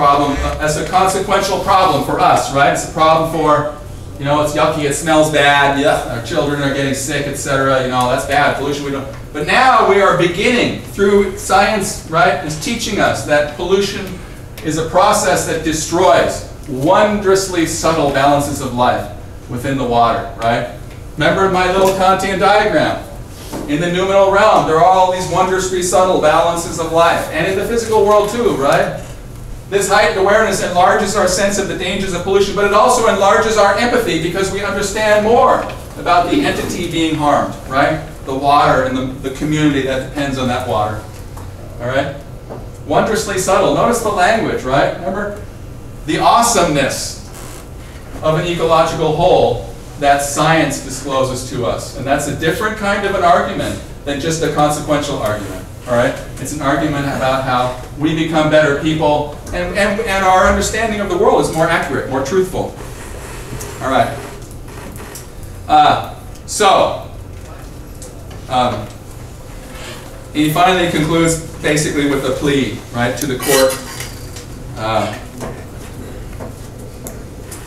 problem, as a consequential problem for us, right? It's a problem for, you know, it's yucky, it smells bad, yeah, our children are getting sick, etc. You know, that's bad, pollution, we don't. But now we are beginning, through science, right, is teaching us that pollution is a process that destroys wondrously subtle balances of life within the water, right? Remember my little Kantian diagram? In the noumenal realm, there are all these wondrously subtle balances of life. And in the physical world too, right? This heightened awareness enlarges our sense of the dangers of pollution, but it also enlarges our empathy because we understand more about the entity being harmed, right? The water and the community that depends on that water. All right? Wondrously subtle. Notice the language, right? Remember the awesomeness of an ecological whole that science discloses to us. And that's a different kind of an argument than just a consequential argument. All right? It's an argument about how we become better people and our understanding of the world is more accurate, more truthful. All right. He finally concludes basically with a plea, right, to the court.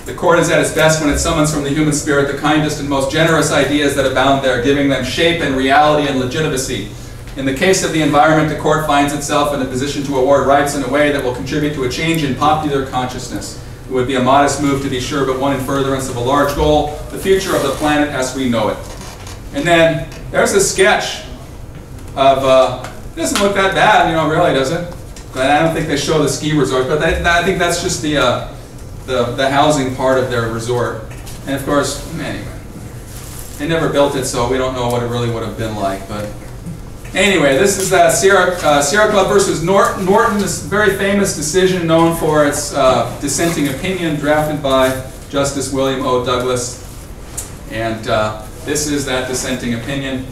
The court is at its best when it summons from the human spirit the kindest and most generous ideas that abound there, giving them shape and reality and legitimacy. In the case of the environment, the court finds itself in a position to award rights in a way that will contribute to a change in popular consciousness. It would be a modest move, to be sure, but one in furtherance of a large goal, the future of the planet as we know it. And then there's a sketch of, it doesn't look that bad, you know, really, does it? But I don't think they show the ski resort, but I think that's just the housing part of their resort. And of course, anyway, they never built it, so we don't know what it really would have been like. But anyway, this is Sierra Club versus Norton, this very famous decision known for its dissenting opinion drafted by Justice William O. Douglas. And this is that dissenting opinion.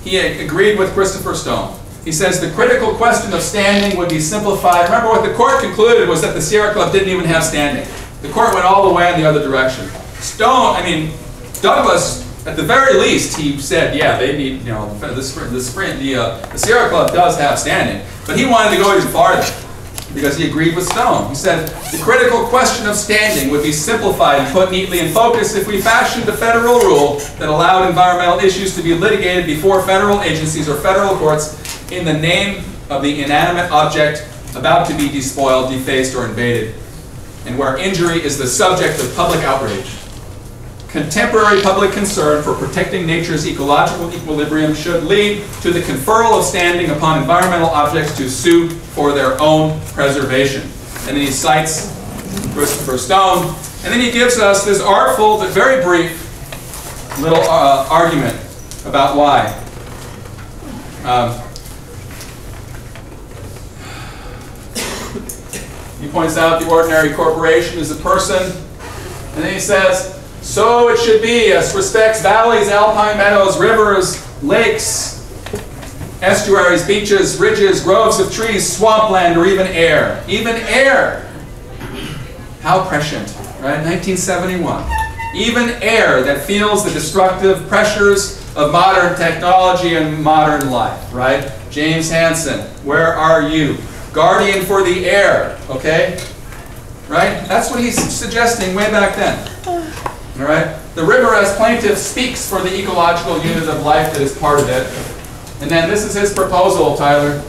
He agreed with Christopher Stone. He says the critical question of standing would be simplified. Remember what the court concluded was that the Sierra Club didn't even have standing. The court went all the way in the other direction. Douglas, at the very least, he said, yeah, they need, you know, the Sierra Club does have standing. But he wanted to go even farther because he agreed with Stone. He said the critical question of standing would be simplified and put neatly in focus if we fashioned a federal rule that allowed environmental issues to be litigated before federal agencies or federal courts in the name of the inanimate object about to be despoiled, defaced, or invaded, and where injury is the subject of public outrage. Contemporary public concern for protecting nature's ecological equilibrium should lead to the conferral of standing upon environmental objects to sue for their own preservation. And then he cites Christopher Stone, and then he gives us this artful but very brief little argument about why. He points out the ordinary corporation is a person, and then he says, so it should be as respects valleys, alpine meadows, rivers, lakes, estuaries, beaches, ridges, groves of trees, swampland, or even air. Even air! How prescient, right? 1971. Even air that feels the destructive pressures of modern technology and modern life, right? James Hansen, where are you? Guardian for the air, okay? Right? That's what he's suggesting way back then. All right? The river as plaintiff speaks for the ecological unit of life that is part of it. And then this is his proposal, Tyler.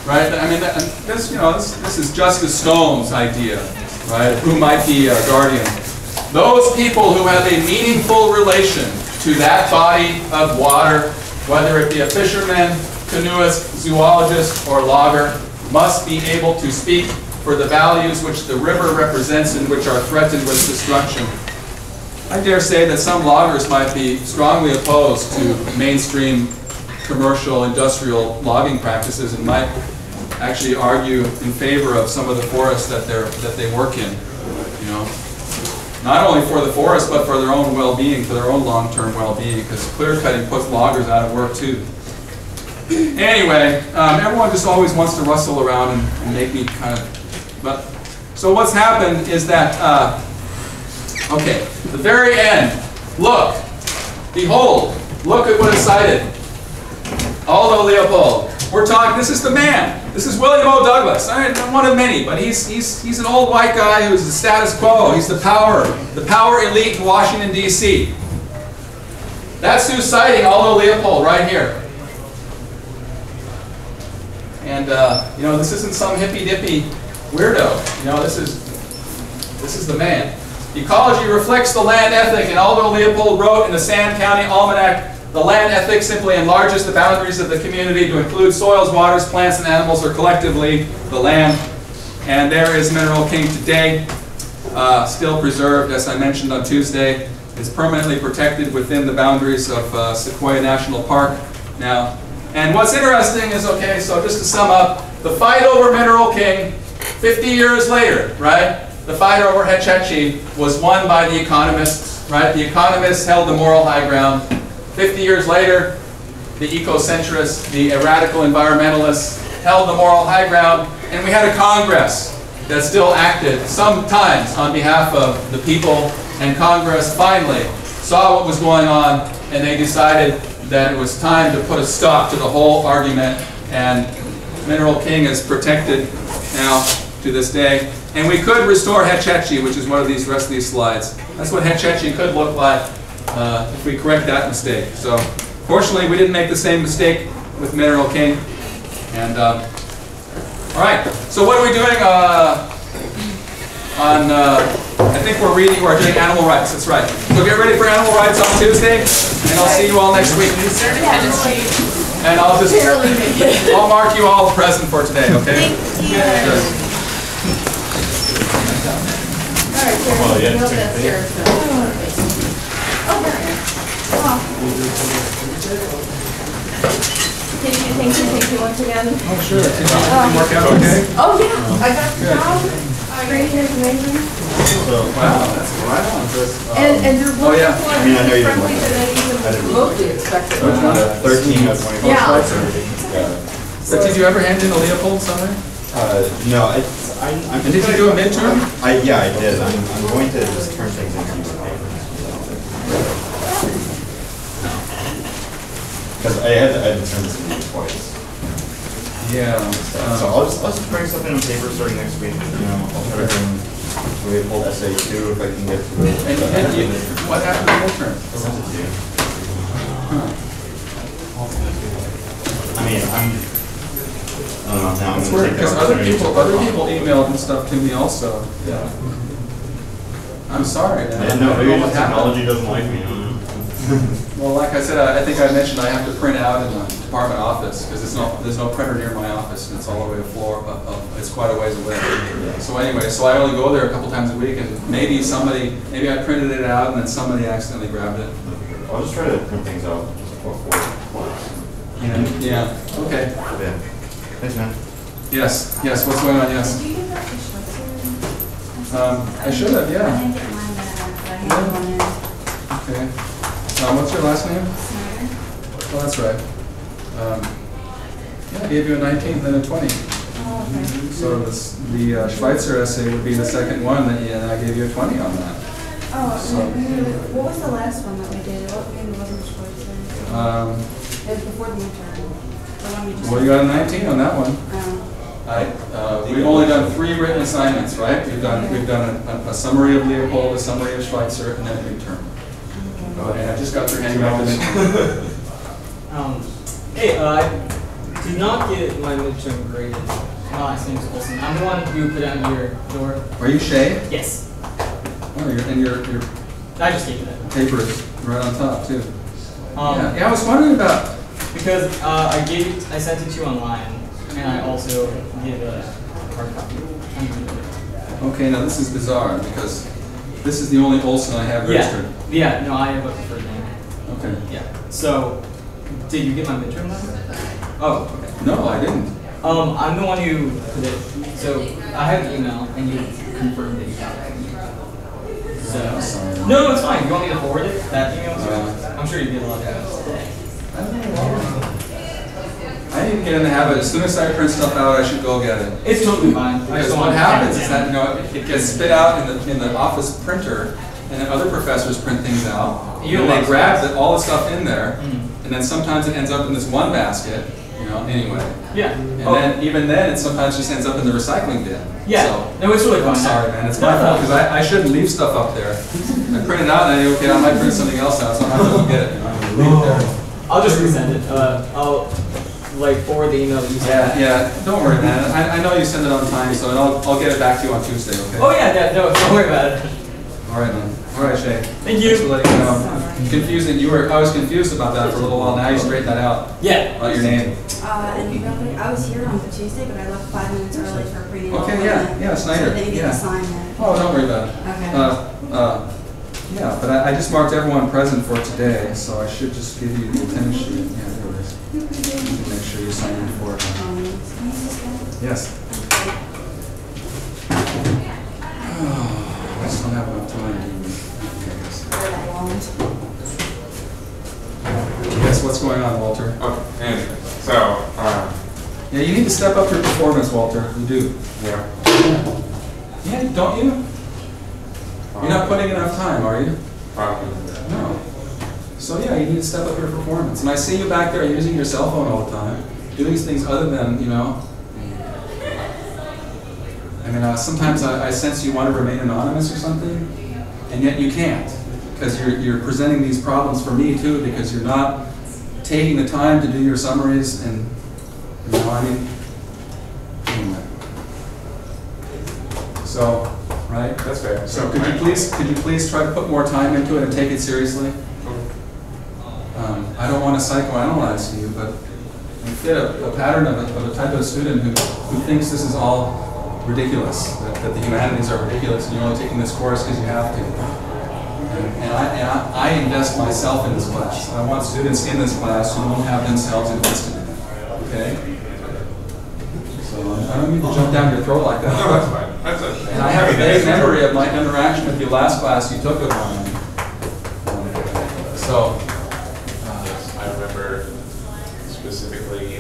Right? I mean, this, you know, this is Justice Stone's idea, right? Who might be a guardian. Those people who have a meaningful relation to that body of water, whether it be a fisherman, canoeist, zoologist, or logger, must be able to speak for the values which the river represents and which are threatened with destruction. I dare say that some loggers might be strongly opposed to mainstream commercial industrial logging practices and might actually argue in favor of some of the forests that they work in. You know, not only for the forest but for their own well-being, for their own long-term well-being, because clear cutting puts loggers out of work too. Anyway, everyone just always wants to rustle around and make me kind of. But so what's happened is that. Okay, the very end. Look, behold, look at what is cited. Aldo Leopold, We're talking, this is the man. This is William O. Douglas. I mean, one of many, but he's an old white guy who's the status quo. He's the power elite in Washington, D.C. That's who's citing Aldo Leopold right here. And, you know, this isn't some hippy-dippy weirdo. You know, this is the man. Ecology reflects the land ethic, and Aldo Leopold wrote in the Sand County Almanac, the land ethic simply enlarges the boundaries of the community to include soils, waters, plants, and animals, or collectively the land. And there is Mineral King today, still preserved, as I mentioned on Tuesday. It's permanently protected within the boundaries of Sequoia National Park now. And what's interesting is, okay, so just to sum up, the fight over Mineral King, 50 years later, right? The fight over Hetch Hetchy was won by the economists, right? The economists held the moral high ground. 50 years later, the ecocentrists, the radical environmentalists held the moral high ground, and we had a Congress that still acted sometimes on behalf of the people, and Congress finally saw what was going on, and they decided that it was time to put a stop to the whole argument, and Mineral King is protected now to this day. And we could restore Hetch Hetchy, which is one of these rest of these slides. That's what Hetch Hetchy could look like if we correct that mistake. So, fortunately, we didn't make the same mistake with Mineral King. And all right. So, what are we doing I think we're doing animal rights. That's right. So get ready for animal rights on Tuesday, and I'll see you all next week. And I'll mark you all present for today. Okay. Thank you. All right, Well, yeah, Sarah. same thing. Thank you once again. Oh, sure. Did it work out okay? Oh, yeah. I got the job. Great information. Wow, that's right on. And your Oh, yeah. I mean, I know you didn't friendly than I even remotely expected. Which one? 13 out of 24 Yeah. slides or everything. But did you ever hand in a Leopold somewhere? No, And did you do a midterm? yeah, I did. I'm going to just turn things into use of paper. Because I had to turn this into twice. Yeah. So I'll just bring something on paper starting next week. You know, I'll try to bring Leopold essay 2 if I can get to it. And what happened to the midterm? I'll send it to you. I mean, I don't know, now I'm It's going weird to take because the other opportunity people emailed and stuff to me also. Yeah. I'm sorry. Yeah, I no, don't maybe know what just happened. technology doesn't like me. I don't know. Well, like I said, I think I mentioned I have to print out in the department office because there's no printer near my office, and it's all the way to floor. It's quite a ways away. So anyway, so I only go there a couple times a week, and maybe I printed it out, and then somebody accidentally grabbed it. I'll just try to print things out just before. Yeah. Okay. Yeah. Thanks, man. Yes. Yes. What's going on? Yes. Did you get that to Schweitzer? I should have. I Yeah. didn't get mine yet, but I have one in Okay. What's your last name? Snyder. Oh, that's right. Yeah, I gave you a 19 then a 20. Oh, okay. So the Schweitzer essay would be the second one, and I gave you a 20 on that. Oh, So- what was the last one that we did? What maybe wasn't Schweitzer? It was before the midterm. The one we just. Well, you got a 19 on that one. Oh. We've only done 3 written assignments, right? We've done a summary of Leopold, a summary of Schweitzer, and then a midterm. And I just got through handing out the midterm. Hey, I did not get my midterm graded. My last name's Olson. I'm the one who put it on your door. Are you Shay? Yes. Oh, and your I just gave you that. paper is right on top too. Yeah, I was wondering about. Because I sent it to you online, and I also gave a hard copy. Okay, now this is bizarre because this is the only Olson I have registered. Yeah, no, I have a preferred name. Okay. Yeah. So, did you get my midterm letter? Oh, okay. No, I didn't. I'm the one who put it. So, I had an email, and you confirmed that you got it. So, no, it's fine. You want me to forward it? That email? I'm sure you get a lot of emails. I don't know. I need to get in the habit. As soon as I print stuff out, I should go get it. It's totally fine. I Because just don't what want to happens count is that it gets spit out in the office printer, and then other professors print things out. You And know they what? grab all the stuff in there, Mhm. and then sometimes it ends up in this one basket, You know, anyway. Yeah. And then, even then, it sometimes just ends up in the recycling bin. Yeah. So, No, it's really fun. I'm sorry, man. It's my fault, because I shouldn't leave stuff up there. I print it out, and I go, okay, I might print something else out, so I'm not going to get it. You know, I'm going to leave it there. I'll just resend it. I'll like forward the email that you sent. Yeah, don't worry, man. I know you send it on time, so I'll get it back to you on Tuesday, okay? Oh yeah, no, don't worry about it. All right, man. All right, Shay. Thank you. Thanks for letting me know. Confusing. I was confused about that for a little while. Now you straighten that out. Yeah. About your name. And really, I was here on the Tuesday, but I left 5 minutes early for a prenatal. Okay, yeah, Snyder. So they didn't get Yeah. to sign that. Oh, don't worry about it. Okay. Yeah, but I just marked everyone present for today, so I should just give you the attendance sheet. Yeah, there it is. You can make sure you sign in for it. Can you just go? Yes. I just don't have enough time. Yes, what's going on, Walter? Okay, anyway, so, Yeah, you need to step up your performance, Walter. You do. yeah. Yeah, don't you? You're not putting enough time, are you? Probably. No. So yeah, you need to step up your performance. And I see you back there using your cell phone all the time, doing things other than, you know. I mean, sometimes I sense you want to remain anonymous or something, and yet you can't, because you're presenting these problems for me too, because you're not taking the time to do your summaries, and you know, I mean, anyway. So, right? That's fair. So could you please try to put more time into it and take it seriously? I don't want to psychoanalyze you, but you fit a pattern of a type of student who thinks this is all ridiculous, that the humanities are ridiculous, and you're only taking this course because you have to. And I invest myself in this class. I want students in this class who don't have themselves invested in it. Okay? So I don't mean to jump down your throat like that. No, that's fine. That's okay. And I have a vague memory of my interaction with you last class you took with mine. So I remember specifically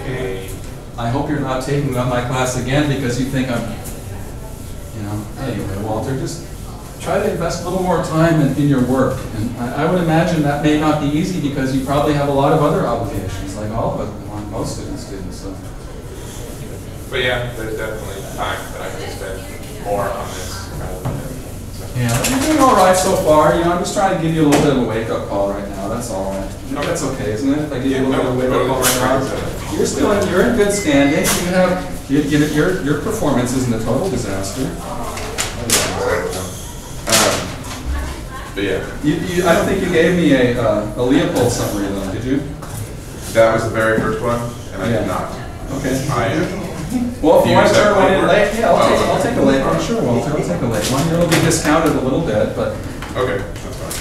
I hope you're not taking up my class again because you think I'm, you know, anyway, Walter, just try to invest a little more time in your work. And I would imagine that may not be easy because you probably have a lot of other obligations, like all of us, most students do. So. but yeah, there's definitely time that I can spend more on this. Yeah, you're doing all right so far. You know, I'm just trying to give you a little bit of a wake-up call right now. That's all right. You know, that's okay, isn't it? If I give you a little bit of a wake-up call right now, you're in good standing. Your performance isn't a total disaster. But yeah, I don't think you gave me a Leopold summary though, did you? that was the very first one, and I Yeah. did not. Okay. Well, If you want to turn one in late, yeah, I'll take a late one. Sure, Walter, I'll take a late one. It'll be discounted a little bit, but okay, that's fine.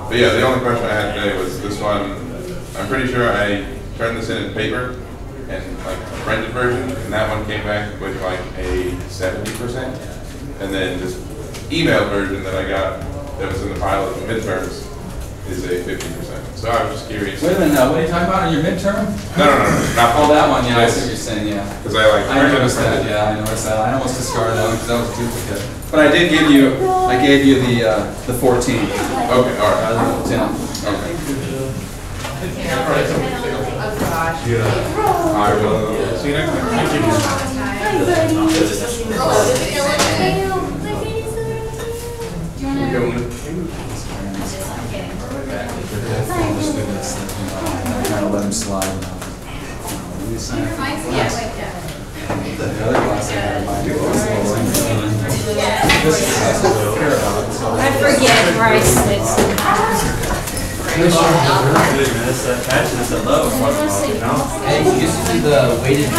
But yeah, the only question I had today was this one. I'm pretty sure I turned this in paper and like a printed version, and that one came back with like a 70%, and then this email version that I got that was in the pile of the midterms is a 50%. So I was just curious. wait a minute now. What are you talking about? On your midterm? No, not Oh, that one. Yeah, I see what you're saying. Yeah. Because I like. I noticed that. Yeah, I noticed that. I almost discarded that one because that was a duplicate. But I did give you. I gave you the 14. Okay, all right. Rather than the 10. Okay. Oh, gosh. I will see you next time. Thank you. I'm trying to let him slide now. The other class I had in mind was this class I don't care about. So I forget where I sit. Hey, you used to do the weighted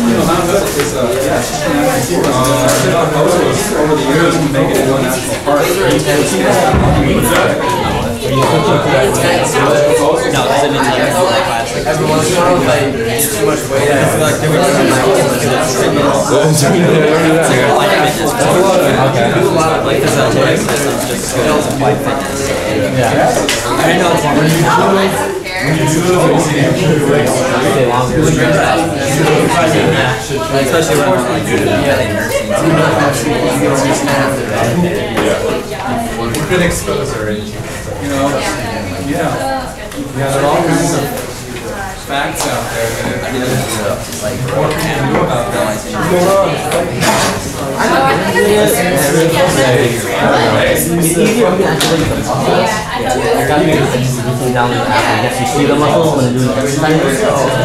you know, Mount Hood is, yeah, it's just an national forest. Over the years, we make it into a national park. No, it's an entire class. Like every once in a while, like it's too much weight. I feel like there was like do a lot of like this athletic system, just skills and fight fitness. Yeah, I know it's especially when we're like Good exposure, you know. Yeah. Yeah, there are all kinds of facts out there that more people knew about that. You download the app and you see the muscles when they're doing the exercises.